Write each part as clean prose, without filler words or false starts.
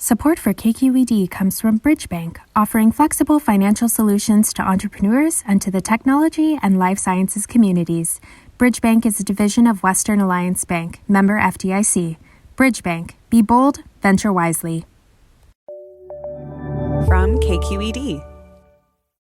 Support for KQED comes from Bridge Bank, offering flexible financial solutions to entrepreneurs and to the technology and life sciences communities. Bridge Bank is a division of Western Alliance Bank, member FDIC. Bridge Bank. Be bold, venture wisely. From KQED.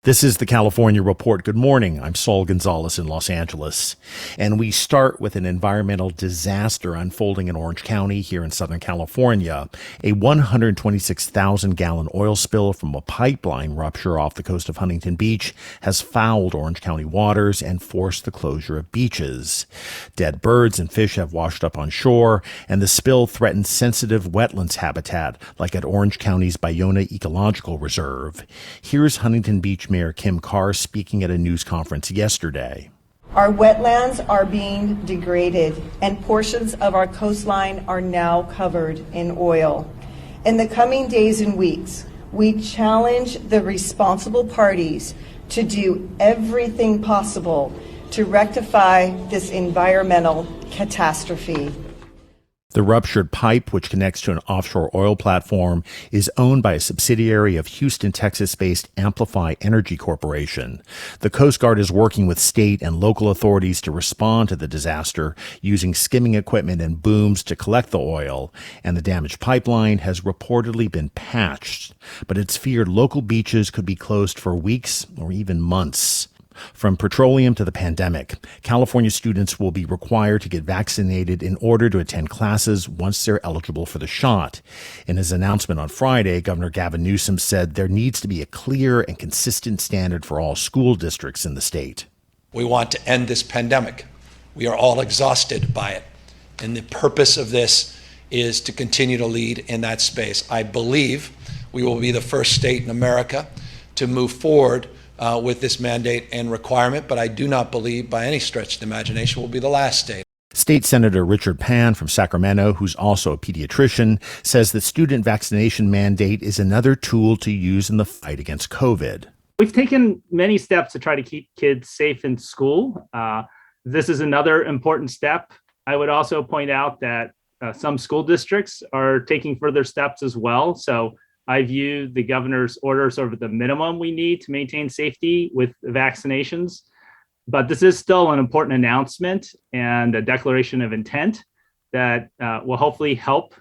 This is the California Report. Good morning. I'm Saul Gonzalez in Los Angeles. And we start with an environmental disaster unfolding in Orange County here in Southern California. A 126,000-gallon oil spill from a pipeline rupture off the coast of Huntington Beach has fouled Orange County waters and forced the closure of beaches. Dead birds and fish have washed up on shore, and the spill threatens sensitive wetlands habitat, like at Orange County's Bayona Ecological Reserve. Here's Huntington Beach Mayor Kim Carr speaking at a news conference yesterday. Our wetlands are being degraded, and portions of our coastline are now covered in oil. In the coming days and weeks, we challenge the responsible parties to do everything possible to rectify this environmental catastrophe. The ruptured pipe, which connects to an offshore oil platform, is owned by a subsidiary of Houston, Texas-based Amplify Energy Corporation. The Coast Guard is working with state and local authorities to respond to the disaster using skimming equipment and booms to collect the oil, and the damaged pipeline has reportedly been patched. But it's feared local beaches could be closed for weeks or even months. From petroleum to the pandemic, California students will be required to get vaccinated in order to attend classes once they're eligible for the shot. In his announcement on Friday, Governor Gavin Newsom said there needs to be a clear and consistent standard for all school districts in the state. We want to end this pandemic. We are all exhausted by it. And the purpose of this is to continue to lead in that space. I believe we will be the first state in America to move forward with this mandate and requirement, but I do not believe by any stretch of the imagination we'll be the last state. State Senator Richard Pan from Sacramento, who's also a pediatrician, says the student vaccination mandate is another tool to use in the fight against COVID. We've taken many steps to try to keep kids safe in school. This is another important step. I would also point out that some school districts are taking further steps as well. So I view the governor's orders over the minimum we need to maintain safety with vaccinations. But this is still an important announcement and a declaration of intent that will hopefully help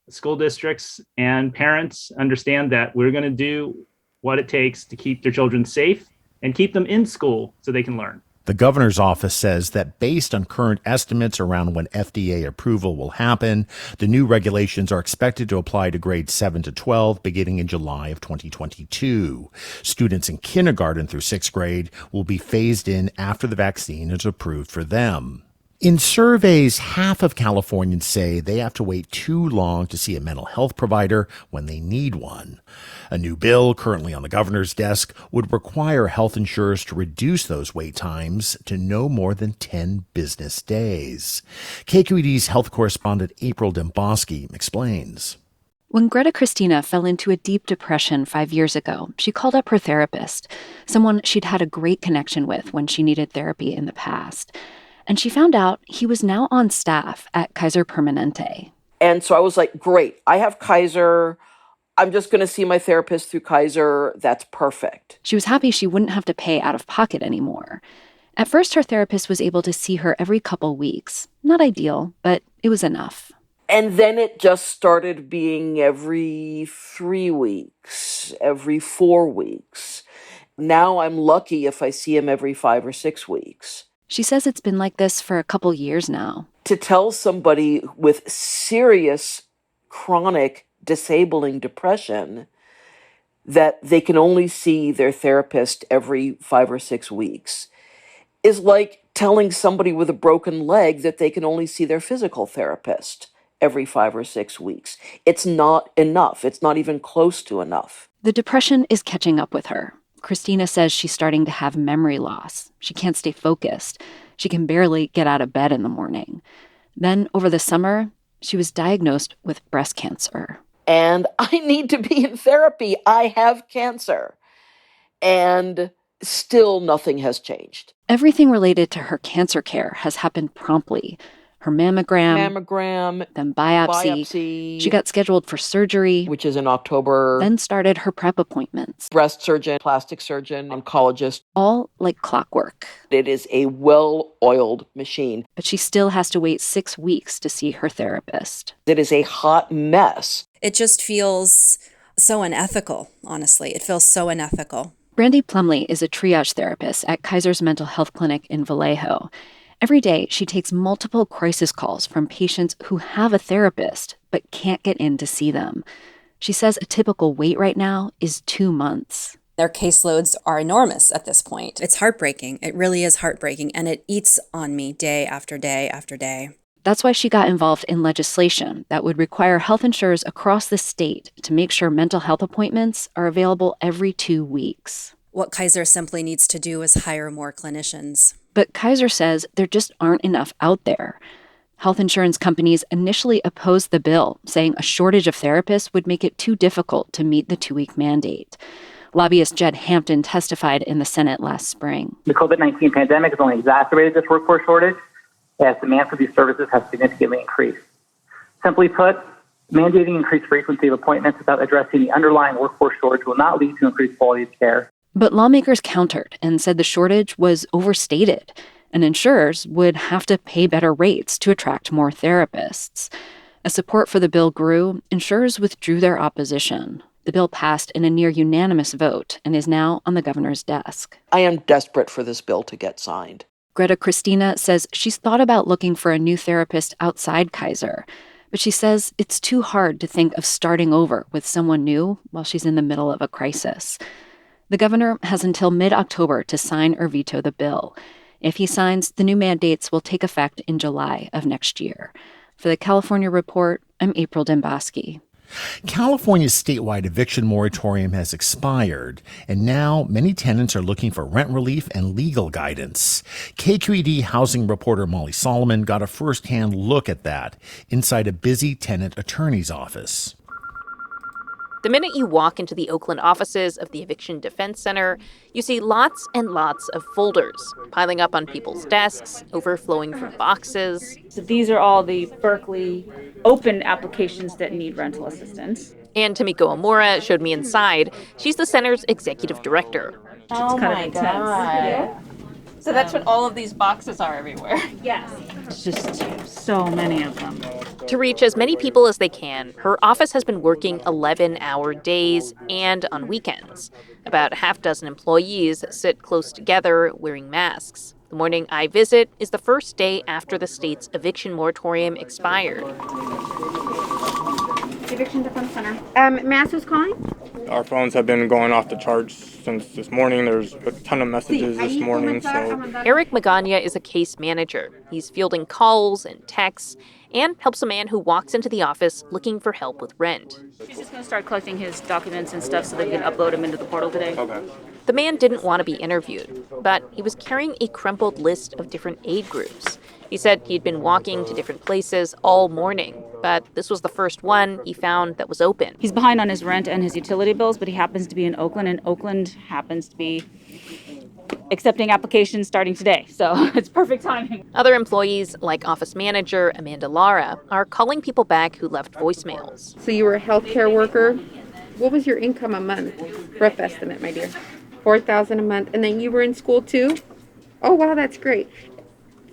school districts and parents understand that we're going to do what it takes to keep their children safe and keep them in school so they can learn. The governor's office says that based on current estimates around when FDA approval will happen, the new regulations are expected to apply to grades 7 to 12 beginning in July of 2022. Students in kindergarten through 6th grade will be phased in after the vaccine is approved for them. In surveys, half of Californians say they have to wait too long to see a mental health provider when they need one. A new bill currently on the governor's desk would require health insurers to reduce those wait times to no more than 10 business days. KQED's health correspondent April Dembosky explains. When Greta Christina fell into a deep depression 5 years ago, she called up her therapist, someone she'd had a great connection with when she needed therapy in the past. And she found out he was now on staff at Kaiser Permanente. And so I was like, great, I have Kaiser. I'm just going to see my therapist through Kaiser. That's perfect. She was happy she wouldn't have to pay out of pocket anymore. At first, her therapist was able to see her every couple weeks. Not ideal, but it was enough. And then it just started being every 3 weeks, every 4 weeks. Now I'm lucky if I see him every 5 or 6 weeks. She says it's been like this for a couple years now. To tell somebody with serious, chronic, disabling depression that they can only see their therapist every 5 or 6 weeks is like telling somebody with a broken leg that they can only see their physical therapist every 5 or 6 weeks. It's not enough. It's not even close to enough. The depression is catching up with her. Christina says she's starting to have memory loss. She can't stay focused. She can barely get out of bed in the morning. Then, over the summer, she was diagnosed with breast cancer. And I need to be in therapy. I have cancer. And still nothing has changed. Everything related to her cancer care has happened promptly. her mammogram, then biopsy. She got scheduled for surgery, which is in October. Then started her prep appointments. Breast surgeon, plastic surgeon, oncologist. All like clockwork. It is a well-oiled machine. But she still has to wait 6 weeks to see her therapist. It is a hot mess. It just feels so unethical, honestly. It feels so unethical. Brandy Plumley is a triage therapist at Kaiser's Mental Health Clinic in Vallejo. Every day, she takes multiple crisis calls from patients who have a therapist but can't get in to see them. She says a typical wait right now is 2 months. Their caseloads are enormous at this point. It's heartbreaking. It really is heartbreaking, and it eats on me day after day after day. That's why she got involved in legislation that would require health insurers across the state to make sure mental health appointments are available every 2 weeks. What Kaiser simply needs to do is hire more clinicians. But Kaiser says there just aren't enough out there. Health insurance companies initially opposed the bill, saying a shortage of therapists would make it too difficult to meet the 2-week mandate. Lobbyist Jed Hampton testified in the Senate last spring. The COVID-19 pandemic has only exacerbated this workforce shortage, as demand for these services has significantly increased. Simply put, mandating increased frequency of appointments without addressing the underlying workforce shortage will not lead to increased quality of care. But lawmakers countered and said the shortage was overstated, and insurers would have to pay better rates to attract more therapists. As support for the bill grew, insurers withdrew their opposition. The bill passed in a near unanimous vote and is now on the governor's desk. I am desperate for this bill to get signed. Greta Christina says she's thought about looking for a new therapist outside Kaiser, but she says it's too hard to think of starting over with someone new while she's in the middle of a crisis. The governor has until mid-October to sign or veto the bill. If he signs, the new mandates will take effect in July of next year. For the California Report, I'm April Dembosky. California's statewide eviction moratorium has expired, and now many tenants are looking for rent relief and legal guidance. KQED housing reporter Molly Solomon got a first-hand look at that inside a busy tenant attorney's office. The minute you walk into the Oakland offices of the Eviction Defense Center, you see lots and lots of folders piling up on people's desks, overflowing from boxes. So these are all the Berkeley open applications that need rental assistance. And Tomiko Omura showed me inside. She's the center's executive director. Oh, my God. So that's what all of these boxes are everywhere. Yes. It's just so many of them. To reach as many people as they can, her office has been working 11-hour days and on weekends. About a half dozen employees sit close together wearing masks. The morning I visit is the first day after the state's eviction moratorium expired. Eviction Defense Center. Mass, who's calling? Our phones have been going off the charts since this morning. There's a ton of messages this morning. Eric Magana is a case manager. He's fielding calls and texts and helps a man who walks into the office looking for help with rent. He's just going to start collecting his documents and stuff so they can upload them into the portal today. Okay. The man didn't want to be interviewed, but he was carrying a crumpled list of different aid groups. He said he'd been walking to different places all morning, but this was the first one he found that was open. He's behind on his rent and his utility bills, but he happens to be in Oakland, and Oakland happens to be accepting applications starting today, so it's perfect timing. Other employees, like office manager Amanda Lara, are calling people back who left voicemails. So you were a healthcare worker. What was your income a month? Rough estimate, my dear. $4,000 a month. And then you were in school too? Oh, wow, that's great.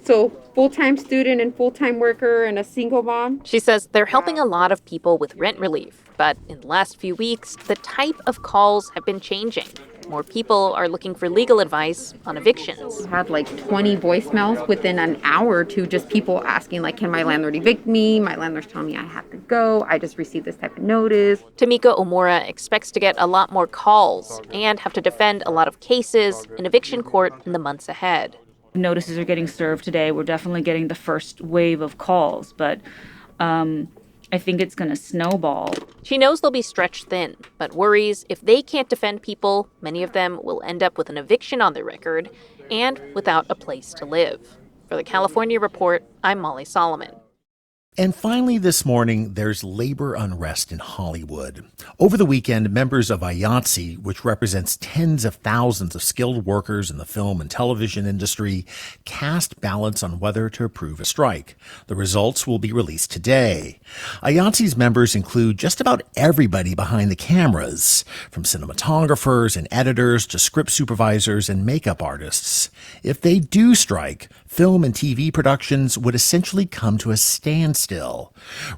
So full-time student and full-time worker and a single mom? She says they're helping a lot of people with rent relief, but in the last few weeks, the type of calls have been changing. More people are looking for legal advice on evictions. I had like 20 voicemails within an hour or two, just people asking like, can my landlord evict me? My landlord's telling me I have to go. I just received this type of notice. Tomiko Omura expects to get a lot more calls and have to defend a lot of cases in eviction court in the months ahead. Notices are getting served today. We're definitely getting the first wave of calls, but I think it's going to snowball. She knows they'll be stretched thin, but worries if they can't defend people, many of them will end up with an eviction on their record and without a place to live. For the California Report, I'm Molly Solomon. And finally this morning, there's labor unrest in Hollywood. Over the weekend, members of IATSE, which represents tens of thousands of skilled workers in the film and television industry, cast ballots on whether to approve a strike. The results will be released today. IATSE's members include just about everybody behind the cameras, from cinematographers and editors to script supervisors and makeup artists. If they do strike, film and TV productions would essentially come to a standstill.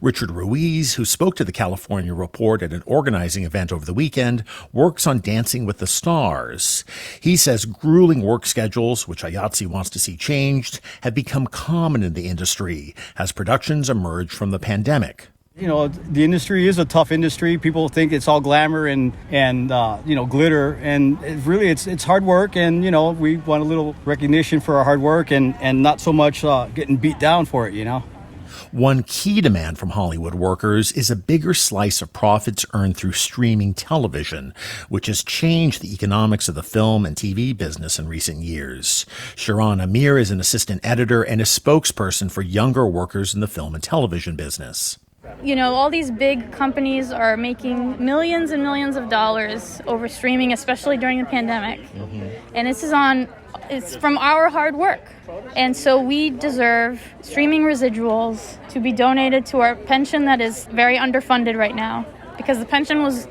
Richard Ruiz, who spoke to the California Report at an organizing event over the weekend, works on Dancing with the Stars. He says grueling work schedules, which IATSE wants to see changed, have become common in the industry as productions emerge from the pandemic. You know, the industry is a tough industry. People think it's all glamour and glitter. And it's hard work. And, we want a little recognition for our hard work and not so much getting beat down for it, One key demand from Hollywood workers is a bigger slice of profits earned through streaming television, which has changed the economics of the film and TV business in recent years. Sharon Amir is an assistant editor and a spokesperson for younger workers in the film and television business. All these big companies are making millions and millions of dollars over streaming, especially during the pandemic. And it's from our hard work. And so we deserve streaming residuals to be donated to our pension that is very underfunded right now, because the pension was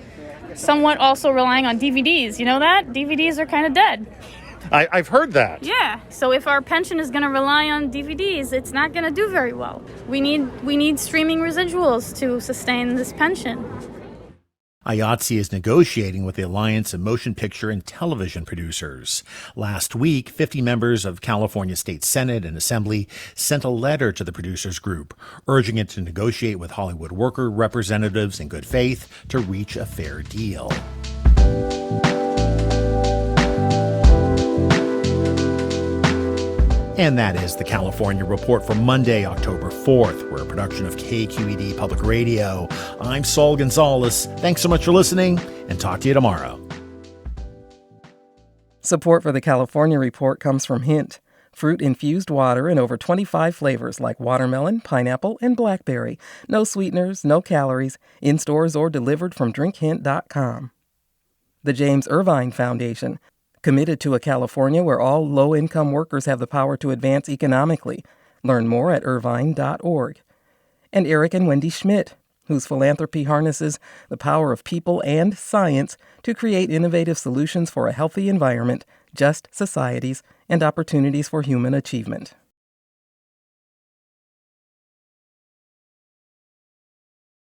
somewhat also relying on DVDs. You know that? DVDs are kind of dead. I've heard that. Yeah. So if our pension is going to rely on DVDs, it's not going to do very well. We need streaming residuals to sustain this pension. IATSE is negotiating with the Alliance of Motion Picture and Television Producers. Last week, 50 members of California State Senate and Assembly sent a letter to the producers group, urging it to negotiate with Hollywood worker representatives in good faith to reach a fair deal. And that is the California Report for Monday, October 4th. We're a production of KQED Public Radio. I'm Saul Gonzalez. Thanks so much for listening, and talk to you tomorrow. Support for the California Report comes from Hint, fruit-infused water in over 25 flavors like watermelon, pineapple, and blackberry. No sweeteners, no calories, in stores or delivered from drinkhint.com. The James Irvine Foundation, committed to a California where all low-income workers have the power to advance economically. Learn more at irvine.org. And Eric and Wendy Schmidt, whose philanthropy harnesses the power of people and science to create innovative solutions for a healthy environment, just societies, and opportunities for human achievement.